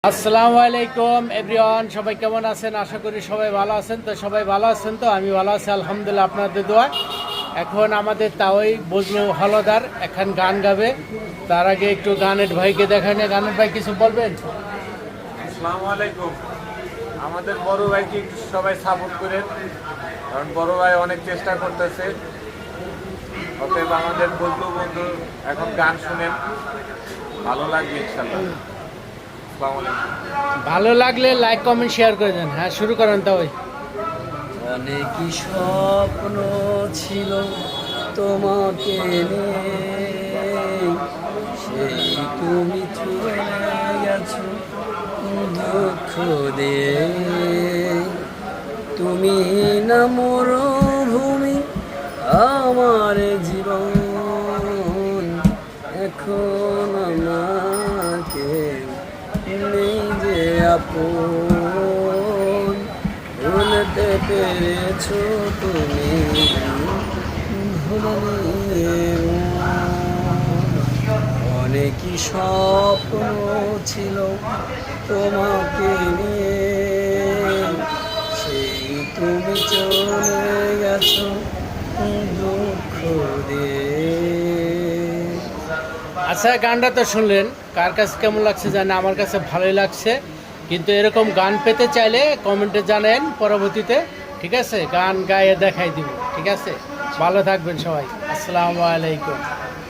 আসসালামু আলাইকুম এভরিওয়ান, সবাই কেমন আছেন? আশা করি সবাই ভালো আছেন। তো সবাই ভালো আছেন? তো আমি ভালো আছি আলহামদুলিল্লাহ, আপনাদের দোয়া। এখন আমাদের তাওই বজলু হলদার এখন গান গাবে। তার আগে একটু গানের ভাইকে দেখানে। গানের ভাই কিছু বলবেন? আসসালামু আলাইকুম। আমাদের বড় ভাইকে একটু সবাই সাপোর্ট করেন, কারণ বড় ভাই অনেক চেষ্টা করতেছে। অতএব আমাদের বন্ধু বন্ধু এখন গান শুনেন, ভালো লাগবে ইনশাল্লাহ। আসসালামু আলাইকুম। ভালো লাগলে লাইক কমেন্ট শেয়ার করে দেন। হ্যাঁ, শুরু করেন তাওই। অনেকই স্বপ্ন ছিল তোমাকে নিয়ে, সেই তুমি চলে গেছো দুঃখ দিয়ে। তুমি না মরুভূমি আমার জীবন, এখন আমাকে নেই যে আপন। ভুলতে পেরেছো তুমি, ভুলিনি অনেকই স্বপ্ন ছিল তোমাকে নিয়ে, সেই তুমি চলে গেছো দুঃখ দিয়ে। আচ্ছা, গানটা তো শুনলেন, কার কাছে কেমন লাগছে জানে। আমার কাছে ভালোই লাগছে, কিন্তু এরকম গান পেতে চাইলে কমেন্টে জানেন পরবর্তীতে। ঠিক আছে, গান গায়ে দেখাই দিব। ঠিক আছে, ভালো থাকবেন সবাই। আসসালামু আলাইকুম।